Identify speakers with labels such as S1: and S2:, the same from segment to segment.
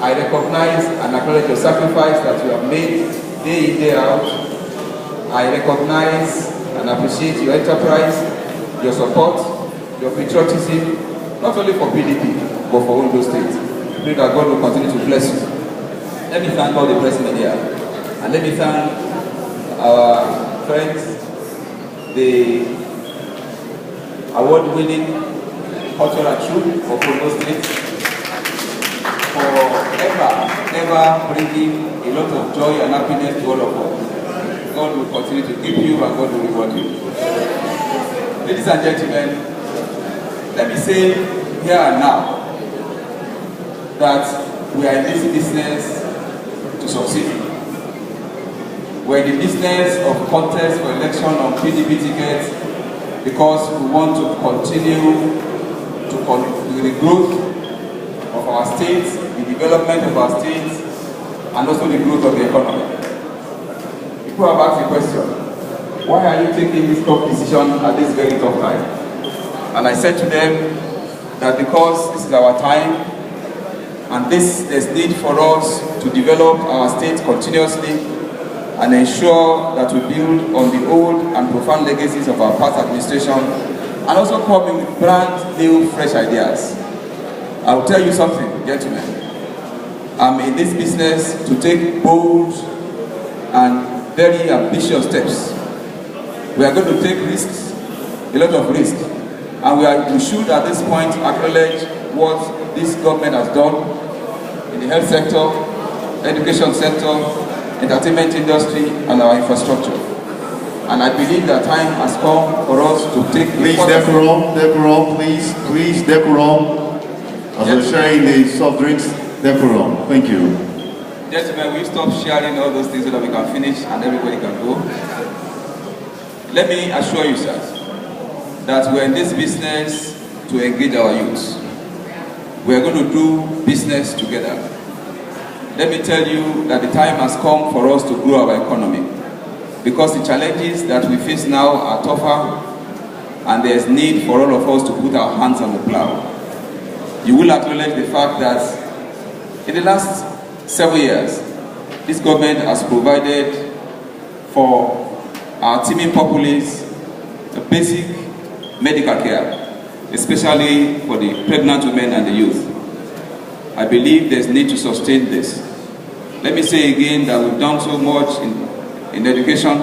S1: I recognize and acknowledge your sacrifice that you have made day in, day out. I recognize and appreciate your enterprise, your support, your patriotism, not only for PDP, but for Ondo State. I pray that God will continue to bless you. Let me thank all the press media, and let me thank our friends, the award-winning cultural troupe of Ondo State, for ever bringing a lot of joy and happiness to all of us. God will continue to keep you and God will reward you. Ladies and gentlemen, let me say here and now that we are in this business to succeed. We're in the business of contest for election on PDP tickets because we want to continue with the growth of our states, the development of our states, and also the growth of the economy. People have asked the question, why are you taking this tough decision at this very tough time? And I said to them that because this is our time, and there's need for us to develop our state continuously and ensure that we build on the old and profound legacies of our past administration, and also come in with brand new, fresh ideas. I will tell you something, gentlemen. I'm in this business to take bold and very ambitious steps. We are going to take risks, a lot of risks, and we should at this point acknowledge what this government has done in the health sector, education sector, entertainment industry, and our infrastructure. And I believe that time has come for us to take...
S2: Please, decorum, please, decorum. As we're sharing the soft drinks, decorum. Thank you.
S1: Gentlemen, we stop sharing all those things so that we can finish and everybody can go. Let me assure you, sirs, that we're in this business to engage our youth. We're going to do business together. Let me tell you that the time has come for us to grow our economy, because the challenges that we face now are tougher, and there's need for all of us to put our hands on the plow. You will acknowledge the fact that in the last 7 years, this government has provided for our teeming populace a basic medical care, especially for the pregnant women and the youth. I believe there's need to sustain this. Let me say again that we've done so much in education,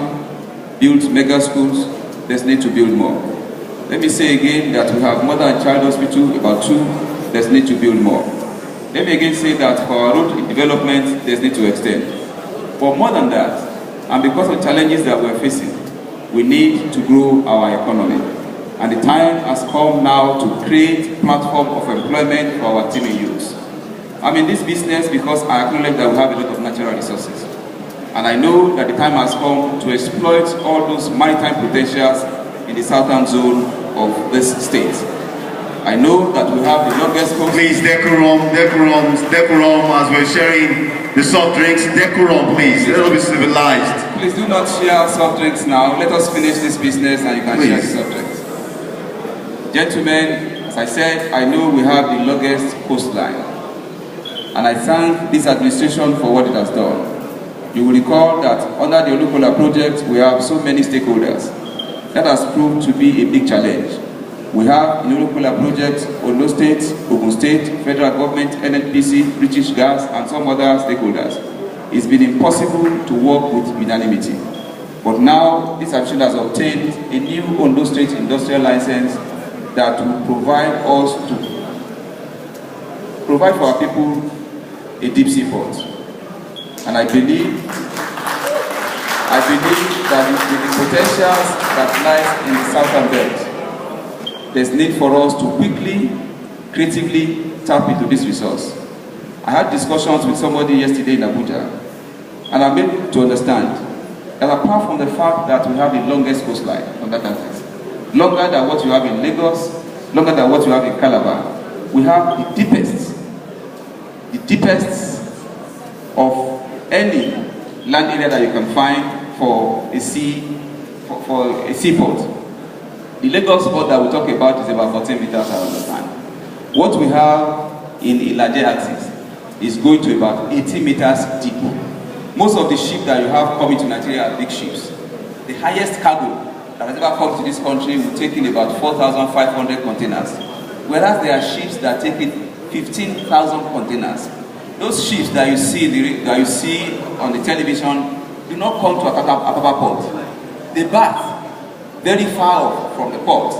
S1: built mega schools, there's need to build more. Let me say again that we have mother and child hospital, about 2, there's need to build more. Let me again say that for our road development, there's need to extend. But more than that, and because of challenges that we're facing, we need to grow our economy. And the time has come now to create a platform of employment for our teeming youths. I'm in this business because I acknowledge that we have a lot of natural resources. And I know that the time has come to exploit all those maritime potentials in the southern zone of this state. I know that we have the longest coast.
S2: Please, decorum, as we're sharing the soft drinks. Decorum, please. Let us be civilized.
S1: Please do not share soft drinks now. Let us finish this business and you can share the soft drinks. Gentlemen, as I said, I know we have the longest coastline. And I thank this administration for what it has done. You will recall that under the Olukola project, we have so many stakeholders. That has proved to be a big challenge. We have in Olukola project, Ondo State, Ogun State, federal government, NNPC, British Gas, and some other stakeholders. It's been impossible to work with unanimity. But now, this administration has obtained a new Ondo State industrial license that will provide us to provide for our people a deep sea port. And I believe that with the potentials that lies in the southern belt, there's need for us to quickly, creatively tap into this resource. I had discussions with somebody yesterday in Abuja, and I'm able to understand that apart from the fact that we have the longest coastline on that country, longer than what you have in Lagos, longer than what you have in Calabar, we have the deepest of any land area that you can find for a seaport. The Lagos port that we talk about is about 14 meters around the land. What we have in Ilaje axis is going to about 80 meters deep. Most of the ships that you have coming to Nigeria are big ships. The highest cargo that has ever come to this country will take in about 4,500 containers, whereas there are ships that take in 15,000 containers. Those ships that you see on the television do not come to Apapa port. They berth very far off from the port.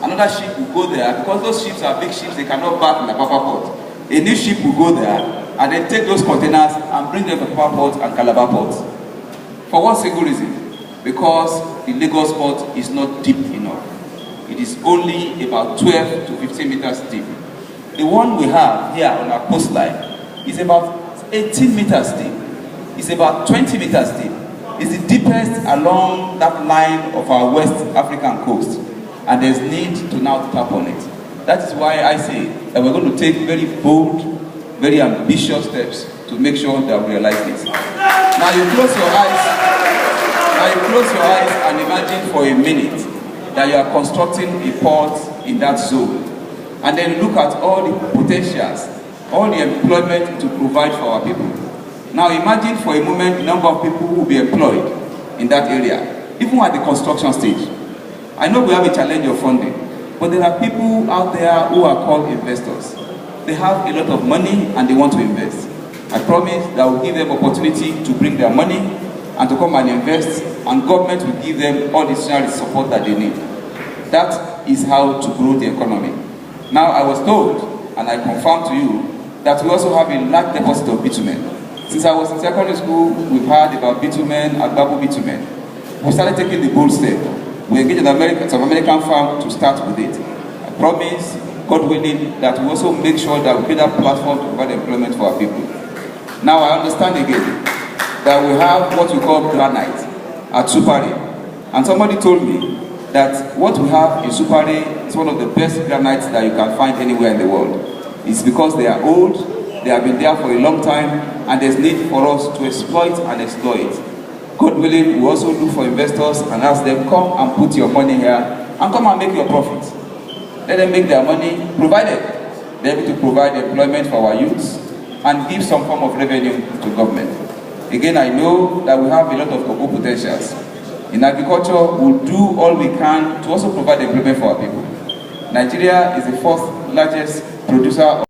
S1: Another ship will go there because those ships are big ships. They cannot berth in the Apapa port. A new ship will go there and then take those containers and bring them to Apapa port and Calabar port. For one single reason, because the Lagos port is not deep enough. It is only about 12 to 15 meters deep. The one we have here on our coastline is about 18 meters deep. It's about 20 meters deep. It's the deepest along that line of our West African coast. And there's need to now tap on it. That is why I say that we're going to take very bold, very ambitious steps to make sure that we realize this. Now you close your eyes and imagine for a minute that you are constructing a port in that zone. And then look at all the potentials, all the employment to provide for our people. Now imagine for a moment the number of people who will be employed in that area, even at the construction stage. I know we have a challenge of funding, but there are people out there who are called investors. They have a lot of money and they want to invest. I promise that we'll give them opportunity to bring their money and to come and invest, and government will give them all the support that they need. That is how to grow the economy. Now I was told, and I confirm to you, that we also have a large deposit of bitumen. Since I was in secondary school, we've heard about bitumen and Babu bitumen. We started taking the bold step. We engaged some American firm to start with it. I promise, God willing, that we also make sure that we create a platform to provide employment for our people. Now I understand again that we have what we call granite at Supari. And somebody told me that what we have in Supari is one of the best granites that you can find anywhere in the world. It's because they are old, they have been there for a long time, and there's need for us to exploit and exploit. God willing, we also look for investors and ask them, come and put your money here and come and make your profits. Let them make their money, provided they're able to provide employment for our youths and give some form of revenue to government. Again, I know that we have a lot of cocoa potentials. In agriculture, we'll do all we can to also provide employment for our people. Nigeria is the fourth largest producer of